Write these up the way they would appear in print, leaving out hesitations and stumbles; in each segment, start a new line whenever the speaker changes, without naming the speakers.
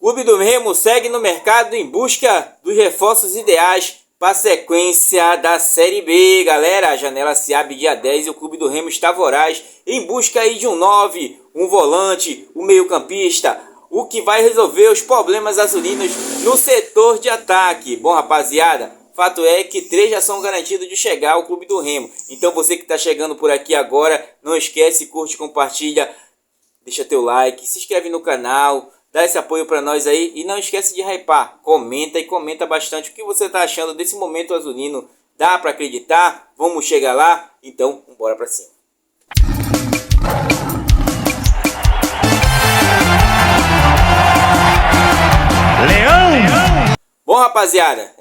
Clube do Remo segue no mercado em busca dos reforços ideais para a sequência da Série B, galera. A janela se abre dia 10 e o Clube do Remo está voraz em busca aí de um 9, um volante, um meio-campista, o que vai resolver os problemas azulinos no setor de ataque. Bom, rapaziada, fato é que 3 já são garantidos de chegar ao Clube do Remo. Então você que está chegando por aqui agora, não esquece, curte, compartilha, deixa teu like, se inscreve no canal, dá esse apoio para nós aí e não esquece de hypar, comenta e comenta bastante o que você tá achando desse momento azulino. Dá para acreditar? Vamos chegar lá? Então, bora para cima.
Leão!
Bom, rapaziada,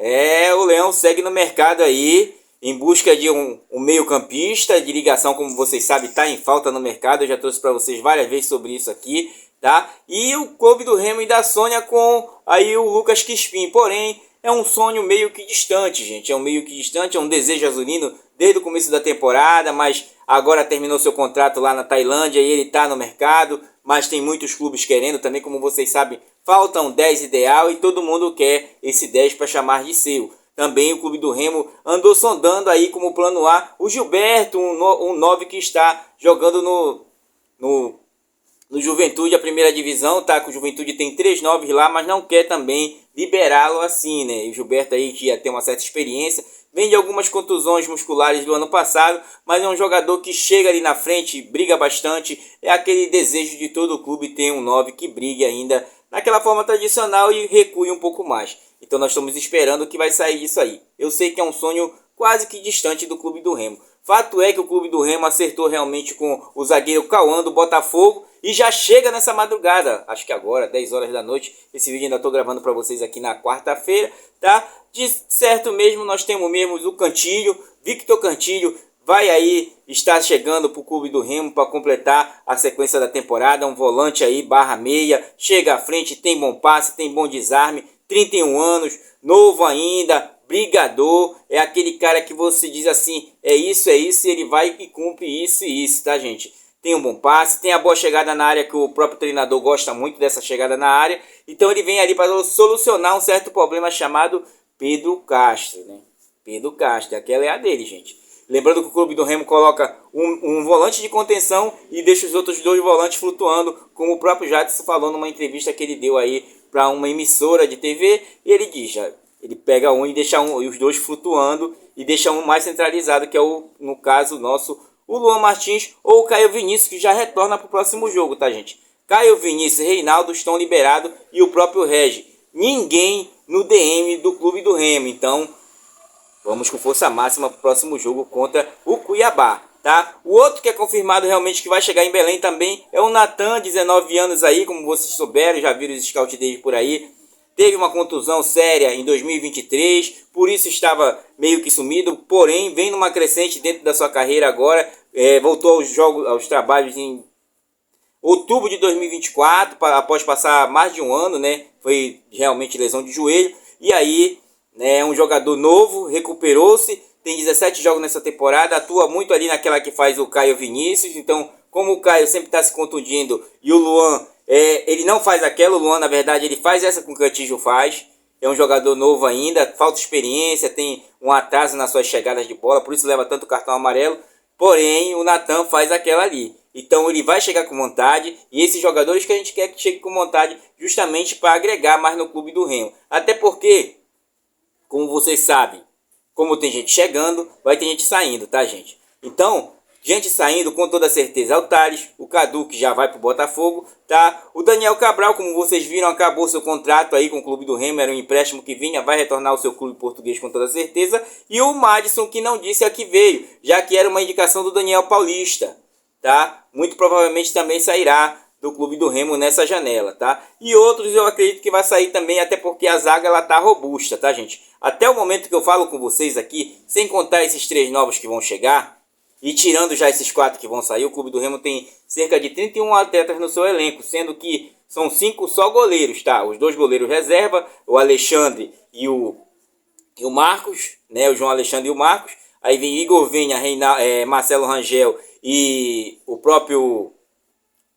o Leão segue no mercado aí em busca de um meio-campista de ligação, como vocês sabem, está em falta no mercado. Eu já trouxe para vocês várias vezes sobre isso aqui, tá? E o Clube do Remo ainda sonha com aí o Lucas Crispim, porém é um sonho meio que distante, gente. É um desejo azulino desde o começo da temporada, mas agora terminou seu contrato lá na Tailândia e ele está no mercado, mas tem muitos clubes querendo também, como vocês sabem, faltam 10 ideal e todo mundo quer esse 10 para chamar de seu. Também o Clube do Remo andou sondando aí como plano A o Gilberto, um 9 que está jogando no Juventude, a primeira divisão, tá? Que o Juventude tem 3 9 lá, mas não quer também liberá-lo assim, né? E o Gilberto aí que já tem uma certa experiência, vem de algumas contusões musculares do ano passado, mas é um jogador que chega ali na frente, briga bastante, é aquele desejo de todo o clube ter um 9 que brigue ainda naquela forma tradicional e recue um pouco mais. Então nós estamos esperando que vai sair disso aí. Eu sei que é um sonho quase que distante do Clube do Remo. Fato é que o Clube do Remo acertou realmente com o zagueiro Cauã do Botafogo e já chega nessa madrugada, acho que agora, 10 horas da noite. Esse vídeo ainda estou gravando para vocês aqui na quarta-feira, tá? De certo mesmo, nós temos mesmo o Cantilho, Victor Cantilho, vai aí estar chegando para o Clube do Remo para completar a sequência da temporada. Um volante aí, /meia, chega à frente, tem bom passe, tem bom desarme, 31 anos, novo ainda, brigador, é aquele cara que você diz assim, é isso, e ele vai e cumpre isso e isso, tá, gente? Tem um bom passe, tem a boa chegada na área, que o próprio treinador gosta muito dessa chegada na área, então ele vem ali para solucionar um certo problema chamado Pedro Castro, né? Pedro Castro, aquela é a dele, gente. Lembrando que o Clube do Remo coloca um volante de contenção e deixa os outros 2 volantes flutuando, como o próprio Jadson falou numa entrevista que ele deu aí para uma emissora de TV, e ele diz, ele pega um e deixa os 2 flutuando e deixa um mais centralizado, que é no caso nosso, o Luan Martins ou o Caio Vinícius, que já retorna para o próximo jogo, tá, gente? Caio Vinícius e Reinaldo estão liberados e o próprio Regi. Ninguém no DM do Clube do Remo, então vamos com força máxima para o próximo jogo contra o Cuiabá, tá? O outro que é confirmado realmente que vai chegar em Belém também é o Natan, 19 anos aí, como vocês souberam, já viram os scouts dele por aí. Teve uma contusão séria em 2023, por isso estava meio que sumido, porém vem numa crescente dentro da sua carreira agora, voltou aos trabalhos em outubro de 2024, após passar mais de um ano, né? Foi realmente lesão de joelho, e aí é um jogador novo, recuperou-se, tem 17 jogos nessa temporada, atua muito ali naquela que faz o Caio Vinícius. Então, como o Caio sempre está se contundindo e o Luan, ele não faz aquela, o Luan na verdade ele faz essa com que o Cantillo faz. É um jogador novo ainda, falta experiência, tem um atraso nas suas chegadas de bola, por isso leva tanto cartão amarelo. Porém, o Natan faz aquela ali. Então ele vai chegar com vontade, e esses jogadores que a gente quer que chegue com vontade justamente para agregar mais no Clube do Remo. Até porque, como vocês sabem, como tem gente chegando, vai ter gente saindo, tá, gente? Então, gente saindo com toda certeza é o Thales, o Cadu, que já vai pro Botafogo, tá? O Daniel Cabral, como vocês viram, acabou seu contrato aí com o Clube do Remo, era um empréstimo que vinha, vai retornar ao seu clube português com toda certeza. E o Madison, que não disse a que veio, já que era uma indicação do Daniel Paulista, tá? Muito provavelmente também sairá do Clube do Remo nessa janela, tá? E outros eu acredito que vai sair também, até porque a zaga ela tá robusta, tá, gente? Até o momento que eu falo com vocês aqui, sem contar esses 3 novos que vão chegar, e tirando já esses 4 que vão sair, o Clube do Remo tem cerca de 31 atletas no seu elenco, sendo que são 5 só goleiros, tá? Os 2 goleiros reserva, o Alexandre e o Marcos, né? O João Alexandre e o Marcos. Aí vem Igor Venha, Marcelo Rangel e o próprio...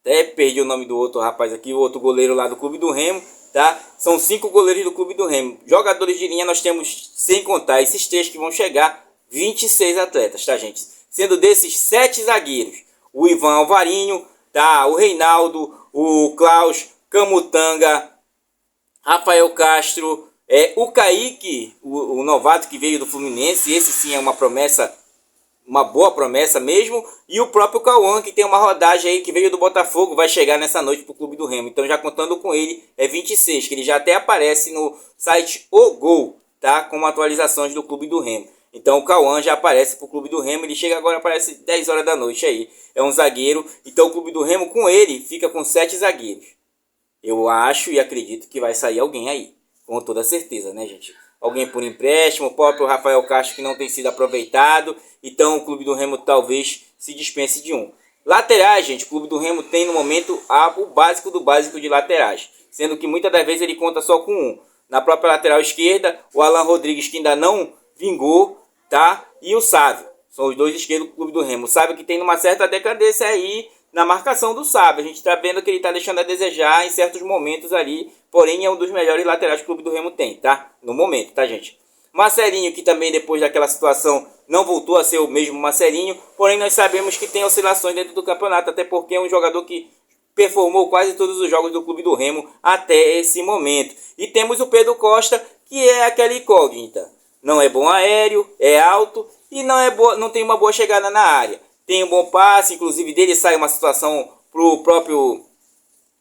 Até perdi o nome do outro rapaz aqui, o outro goleiro lá do Clube do Remo, tá? São 5 goleiros do Clube do Remo. Jogadores de linha nós temos, sem contar esses 3 que vão chegar, 26 atletas, tá, gente? Sendo desses 7 zagueiros. O Ivan Alvarinho, tá? O Reinaldo, o Klaus Camutanga, Rafael Castro, o Kaique, o novato que veio do Fluminense, esse sim é uma promessa, uma boa promessa mesmo, e o próprio Cauã, que tem uma rodagem aí, que veio do Botafogo, vai chegar nessa noite pro Clube do Remo. Então já contando com ele, é 26, que ele já até aparece no site O Gol, tá? Como atualizações do Clube do Remo. Então o Cauã já aparece pro Clube do Remo, ele chega agora, aparece 10 horas da noite aí. É um zagueiro, então o Clube do Remo com ele fica com 7 zagueiros. Eu acho e acredito que vai sair alguém aí, com toda certeza, né, gente? Alguém por empréstimo, o próprio Rafael Castro que não tem sido aproveitado, então o Clube do Remo talvez se dispense de um. Laterais, gente, o Clube do Remo tem no momento o básico do básico de laterais, sendo que muitas das vezes ele conta só com um. Na própria lateral esquerda, o Alan Rodrigues, que ainda não vingou, tá? E o Sávio, são os dois esquerdos do Clube do Remo. O Sávio que tem uma certa decadência aí na marcação do Sávio. A gente está vendo que ele está deixando a desejar em certos momentos ali, porém é um dos melhores laterais que o Clube do Remo tem, tá? No momento, tá, gente? Marcelinho, que também depois daquela situação não voltou a ser o mesmo Marcelinho, porém nós sabemos que tem oscilações dentro do campeonato, até porque é um jogador que performou quase todos os jogos do Clube do Remo até esse momento. E temos o Pedro Costa, que é aquela incógnita. Não é bom aéreo, é alto e não tem uma boa chegada na área. Tem um bom passe, inclusive dele sai uma situação pro próprio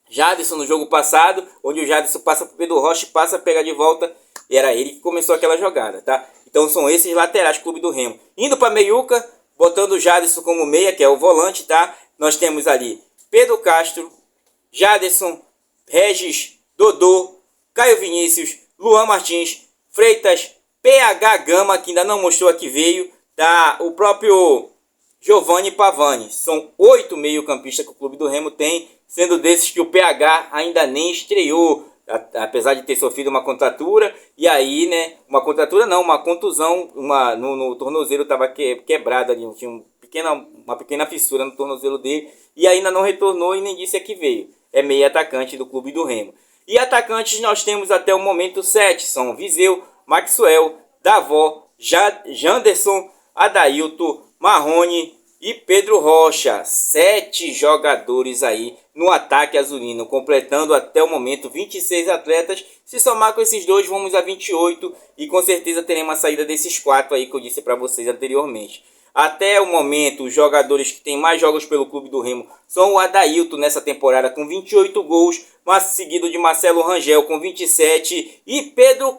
Jadson no jogo passado, onde o Jadson passa pro Pedro Rocha e passa a pegar de volta, e era ele que começou aquela jogada, tá? Então são esses laterais do Clube do Remo. Indo para meiuca, botando o Jadson como meia, que é o volante, tá? Nós temos ali Pedro Castro, Jadson, Regis, Dodô, Caio Vinícius, Luan Martins, Freitas, PH Gama, que ainda não mostrou aqui veio, tá? O próprio Giovanni Pavani. São 8 meio-campistas que o Clube do Remo tem, sendo desses que o PH ainda nem estreou, apesar de ter sofrido uma contratura, e aí, né, uma contusão, no tornozelo estava quebrado ali, tinha uma pequena fissura no tornozelo dele, e ainda não retornou e nem disse a que veio. É meio atacante do Clube do Remo. E atacantes nós temos até o momento 7, são Viseu, Maxwell, Davó, Janderson, Adailton, Marrone e Pedro Rocha. 7 jogadores aí no ataque azulino, completando até o momento 26 atletas. Se somar com esses dois, vamos a 28 e com certeza teremos a saída desses 4 aí que eu disse para vocês anteriormente. Até o momento, os jogadores que têm mais jogos pelo Clube do Remo são o Adailton nessa temporada com 28 gols, mas seguido de Marcelo Rangel com 27 e Pedro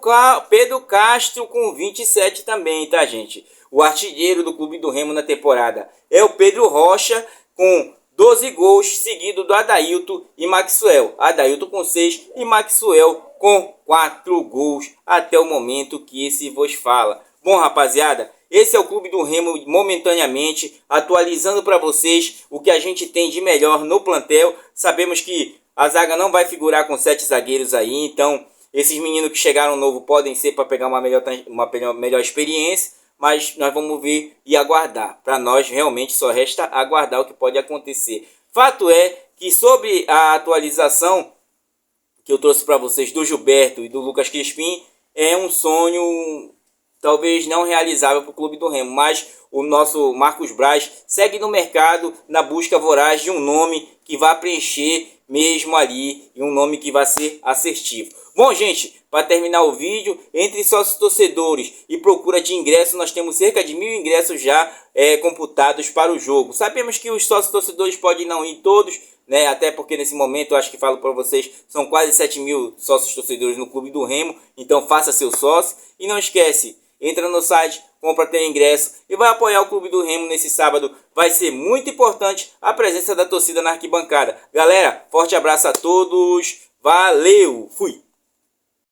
Castro com 27 também, tá, gente? O artilheiro do Clube do Remo na temporada é o Pedro Rocha com 12 gols, seguido do Adailton e Maxwell. Adailton com 6 e Maxwell com 4 gols até o momento que esse vos fala. Bom, rapaziada, esse é o Clube do Remo momentaneamente, atualizando para vocês o que a gente tem de melhor no plantel. Sabemos que a zaga não vai figurar com 7 zagueiros aí, então esses meninos que chegaram novo podem ser para pegar uma melhor experiência, mas nós vamos ver e aguardar. Para nós realmente só resta aguardar o que pode acontecer. Fato é que sobre a atualização que eu trouxe para vocês do Gilberto e do Lucas Crispim, é um sonho talvez não realizável para o Clube do Remo, mas o nosso Marcos Braz segue no mercado na busca voraz de um nome que vai preencher mesmo ali e um nome que vai ser assertivo. Bom, gente, para terminar o vídeo, entre sócios torcedores e procura de ingresso, nós temos cerca de 1.000 ingressos já computados para o jogo. Sabemos que os sócios torcedores podem não ir todos, né? Até porque nesse momento, eu acho que falo para vocês, são quase 7.000 sócios torcedores no Clube do Remo, então faça seu sócio e não esquece, entra no site, compra teu ingresso e vai apoiar o Clube do Remo nesse sábado. Vai ser muito importante a presença da torcida na arquibancada. Galera, forte abraço a todos. Valeu! Fui!